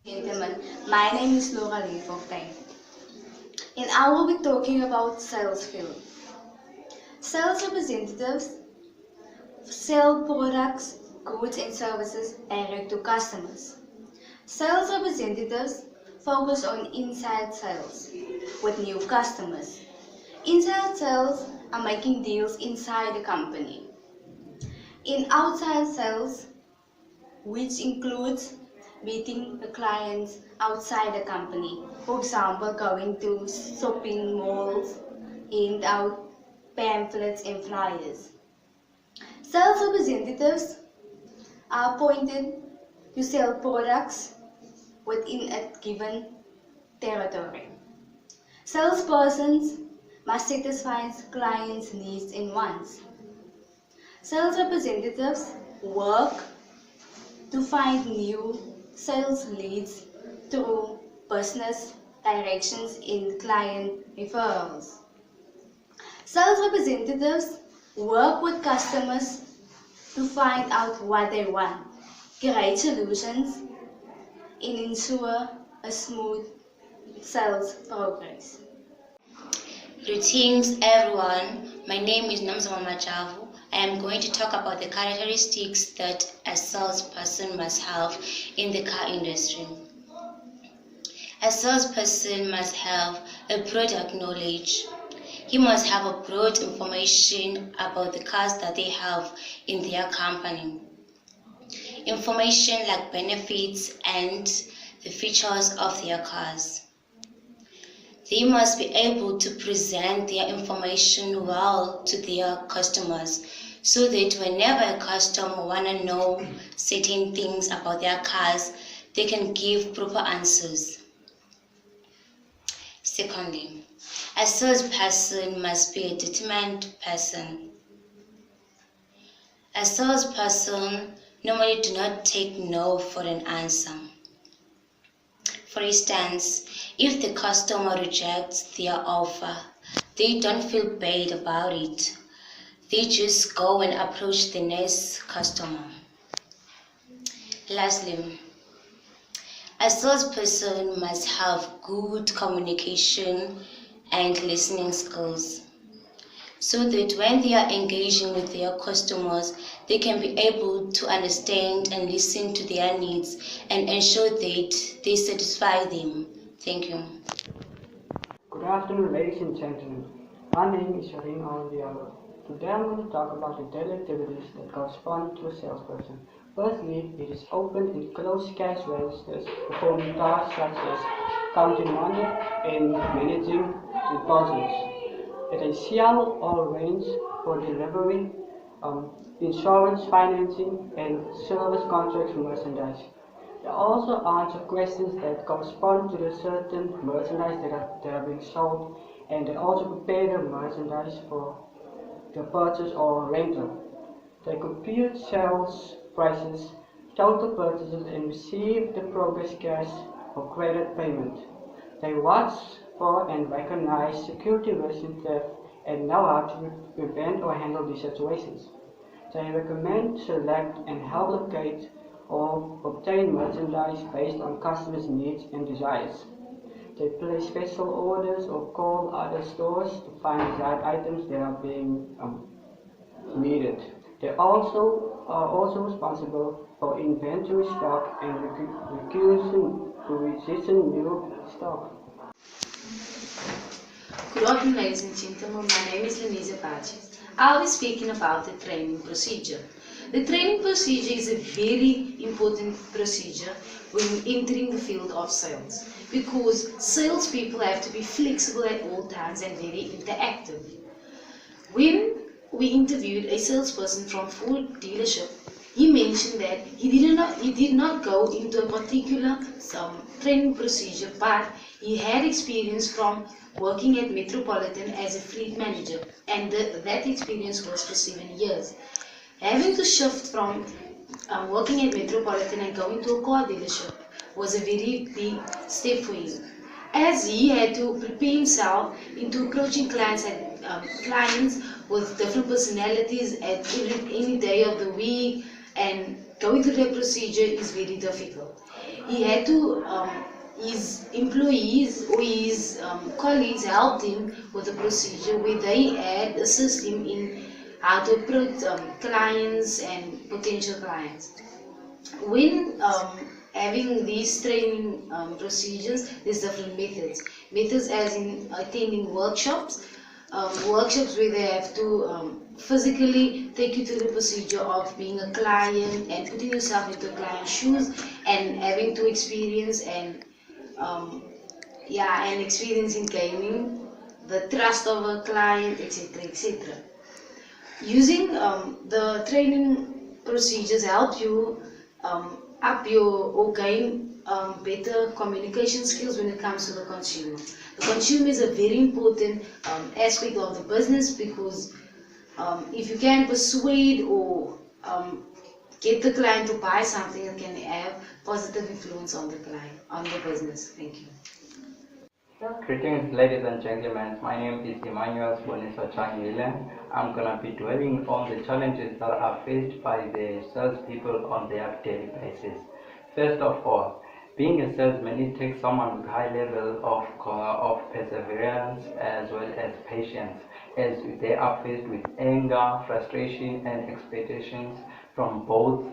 Gentlemen, my name is Laura Leefhoff-Tijn, and I will be talking about sales field. Sales representatives sell products, goods and services direct to customers. Sales representatives focus on inside sales with new customers. Inside sales are making deals inside the company. In outside sales, which includes meeting the clients outside the company. For example, going to shopping malls, hand out pamphlets and flyers. Sales representatives are appointed to sell products within a given territory. Salespersons must satisfy clients' needs and wants. Sales representatives work to find new sales leads through business directions and client referrals. Sales representatives work with customers to find out what they want, create solutions, and ensure a smooth sales progress. Greetings everyone, my name is Namzama Machavu. I am going to talk about the characteristics that a salesperson must have in the car industry. A salesperson must have a product knowledge. He must have a broad information about the cars that they have in their company. Information like benefits and the features of their cars. They must be able to present their information well to their customers so that whenever a customer want to know certain things about their cars, they can give proper answers. Secondly, a salesperson must be a determined person. A salesperson normally do not take no for an answer. For instance, if the customer rejects their offer, they don't feel bad about it. They just go and approach the next customer. Lastly, a salesperson must have good communication and listening skills, so that when they are engaging with their customers, they can be able to understand and listen to their needs and ensure that they satisfy them. Thank you. Good afternoon, ladies and gentlemen. My name is Sharin Al-Diallo. Today I'm going to talk about the daily activities that correspond to a salesperson. Firstly, it is open and close cash registers, performing tasks such as counting money and managing deposits. They sell or arrange for delivery, insurance, financing, and service contracts for merchandise. They also answer questions that correspond to the certain merchandise that are being sold, and they also prepare the merchandise for the purchase or rental. They compute sales prices, total purchases, and receive the progress cash or credit payment. They watch for and recognize security risks and theft and know how to prevent or handle these situations. They recommend, select, and help locate or obtain merchandise based on customers' needs and desires. They place special orders or call other stores to find desired items that are being needed. They are also responsible for inventory stock and requisition new stock. Good afternoon, ladies and gentlemen. My name is Lenise Pachi. I'll be speaking about the training procedure. The training procedure is a very important procedure when entering the field of sales, because salespeople have to be flexible at all times and very interactive. When we interviewed a salesperson from Ford dealership, he mentioned that he did not go into a particular training procedure, but he had experience from working at Metropolitan as a fleet manager, and that experience was for 7 years. Having to shift from working at Metropolitan and going to a car dealership was a very big step for him. as he had to prepare himself into approaching clients with different personalities at any day of the week, and going through that procedure is very difficult. He had to, his employees or his colleagues helped him with the procedure, where they had assist him in how to approach clients and potential clients. When having these training procedures, there's different methods. Methods as in attending workshops, workshops where they have to physically take you through the procedure of being a client and putting yourself into a client's shoes and having to experience and experiencing gaining the trust of a client, etc., etc. Using the training procedures help you up your or gain better communication skills when it comes to the consumer. The consumer is a very important aspect of the business, because if you can persuade or get the client to buy something, it can have positive influence on the client, on the business. Thank you. Greetings, ladies and gentlemen. My name is Emmanuel Bonisa Changile. I'm going to be dwelling on the challenges that are faced by the salespeople on their daily basis. First of all, being a salesman, it takes someone with high level of perseverance as well as patience, as they are faced with anger, frustration, and expectations from both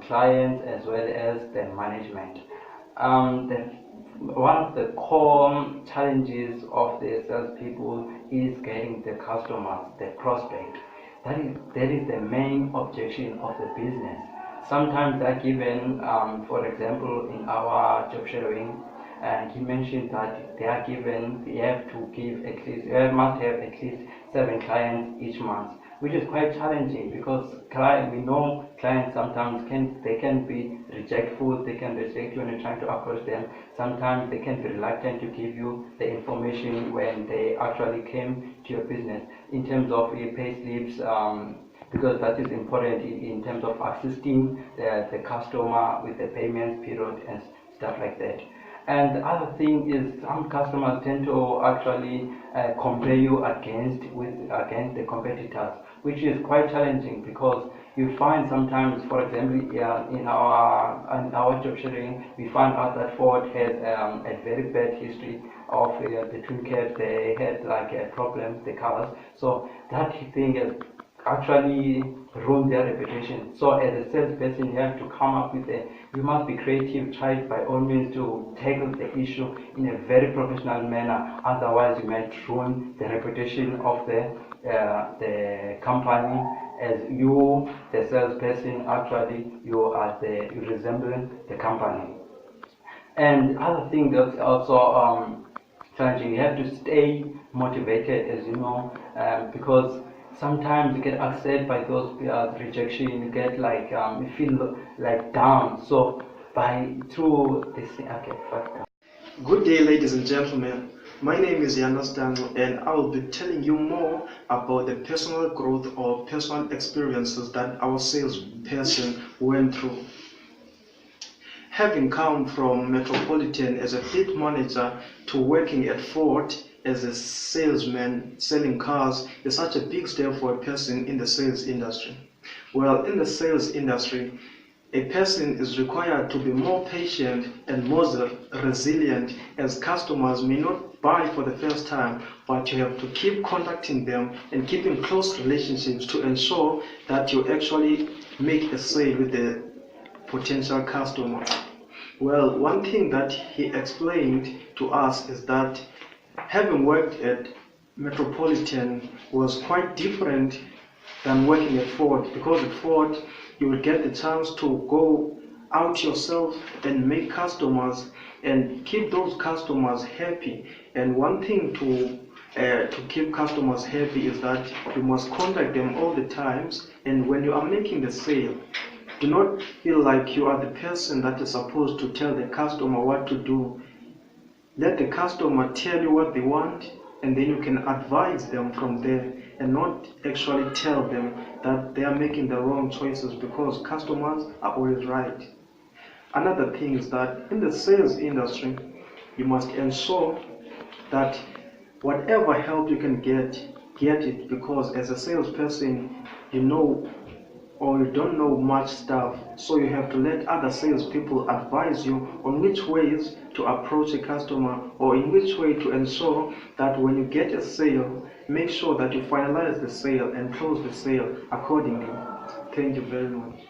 clients as well as the management. One of the core challenges of the salespeople is getting the customers, the prospect. That is the main objection of the business. Sometimes they're given, for example, in our job shadowing, he mentioned that they are given, they have to give at least, they must have at least 7 clients each month, which is quite challenging, because we know clients sometimes can be rejectful, they can reject you when you're trying to approach them. Sometimes they can be reluctant to give you the information when they actually came to your business in terms of your pay slips, because that is important in terms of assisting the customer with the payment period and stuff like that. And the other thing is, some customers tend to actually compare you against the competitors, which is quite challenging, because you find sometimes, for example, in our job sharing, we find out that Ford has a very bad history of the twin cabs. They had like a problem, the cars. So that thing has actually ruin their reputation. So as a salesperson, you have to come up with you must be creative, try by all means to tackle the issue in a very professional manner, otherwise you might ruin the reputation of the company, as you, the salesperson, actually you resemble the company. And other thing that's also challenging, you have to stay motivated, as you know, because sometimes you get upset by those rejection, you get like you feel like down. So through this, okay, fine. Good day, ladies and gentlemen. My name is Yanas Daniel, and I will be telling you more about the personal growth or personal experiences that our salesperson went through. Having come from Metropolitan as a fleet manager to working at Ford as a salesman selling cars is such a big step for a person in the sales industry. Well, in the sales industry, a person is required to be more patient and more resilient, as customers may not buy for the first time, but you have to keep contacting them and keeping close relationships to ensure that you actually make a sale with the potential customer. Well, one thing that he explained to us is that having worked at Metropolitan was quite different than working at Ford, because at Ford you will get the chance to go out yourself and make customers and keep those customers happy. And one thing to keep customers happy is that you must contact them all the times, and when you are making the sale, do not feel like you are the person that is supposed to tell the customer what to do. Let the customer tell you what they want, and then you can advise them from there, and not actually tell them that they are making the wrong choices, because customers are always right. Another thing is that in the sales industry, you must ensure that whatever help you can get it, because as a salesperson, you know or you don't know much stuff, so you have to let other salespeople advise you on which ways to approach a customer or in which way to ensure that when you get a sale, make sure that you finalize the sale and close the sale accordingly. Thank you very much.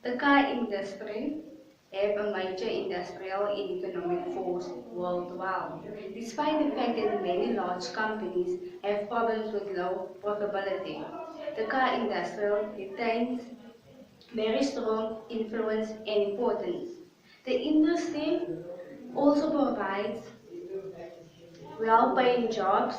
The car industry have a major industrial and economic force worldwide. Despite the fact that many large companies have problems with low profitability, the car industry retains very strong influence and importance. The industry also provides well-paying jobs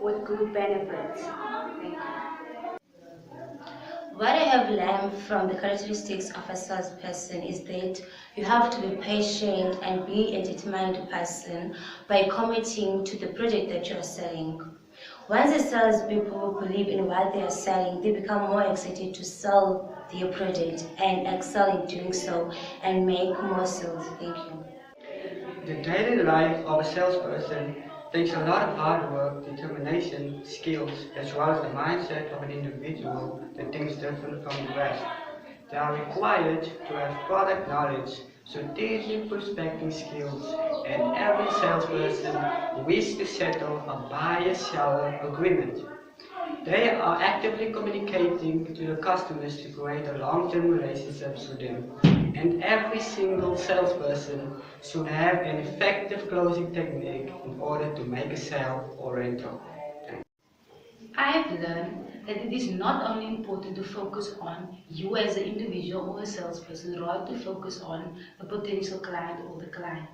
with good benefits. Thank you. What I have learned from the characteristics of a salesperson is that you have to be patient and be a determined person by committing to the project that you are selling. Once the salespeople believe in what they are selling, they become more excited to sell their product and excel in doing so and make more sales. Thank you. The daily life of a salesperson takes a lot of hard work, determination, skills, as well as the mindset of an individual that thinks different from the rest. They are required to have product knowledge, strategic prospecting skills, and every salesperson wishes to settle a buyer-seller agreement. They are actively communicating to the customers to create a long-term relationships with them. And every single salesperson should have an effective closing technique in order to make a sale or rental. I have learned that it is not only important to focus on you as an individual or a salesperson, rather to focus on the potential client or the client.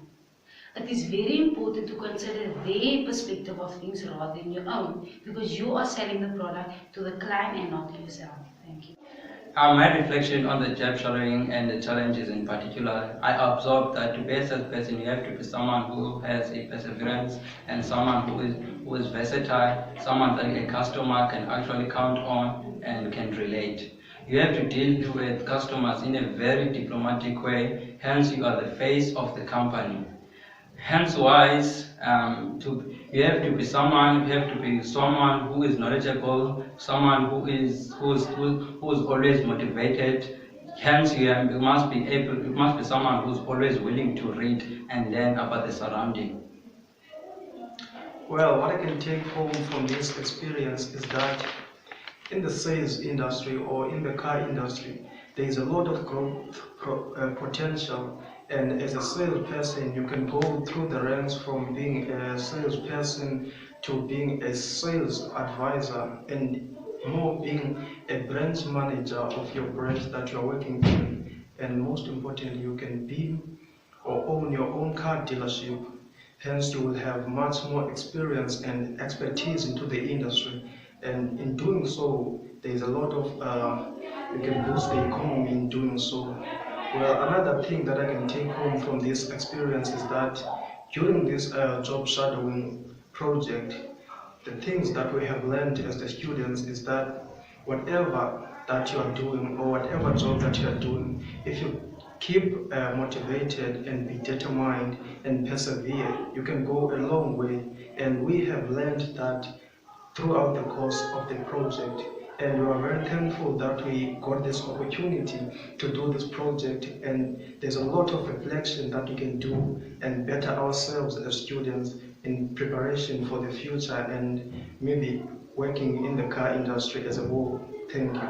It is very important to consider their perspective of things rather than your own, because you are selling the product to the client and not to yourself. Thank you. My reflection on the job shadowing and the challenges in particular, I observed that to be a salesperson, you have to be someone who has a perseverance and someone who is versatile, someone that a customer can actually count on and can relate. You have to deal with customers in a very diplomatic way, hence you are the face of the company. Hence wise, you have to be someone who is knowledgeable, someone who is always motivated. Hence you must be someone who's always willing to read and learn about the surrounding. Well, what I can take home from this experience is that in the sales industry or in the car industry, there is a lot of growth potential. And as a salesperson, you can go through the ranks from being a salesperson to being a sales advisor and more being a branch manager of your branch that you're working in. And most importantly, you can be or own your own car dealership. Hence, you will have much more experience and expertise into the industry. And in doing so, there is a lot of, you can boost the economy in doing so. Well, another thing that I can take home from this experience is that during this job shadowing project, the things that we have learned as the students is that whatever that you are doing or whatever job that you are doing, if you keep motivated and be determined and persevere, you can go a long way. And we have learned that throughout the course of the project. And we are very thankful that we got this opportunity to do this project, and there's a lot of reflection that we can do and better ourselves as students in preparation for the future and maybe working in the car industry as a whole. Thank you.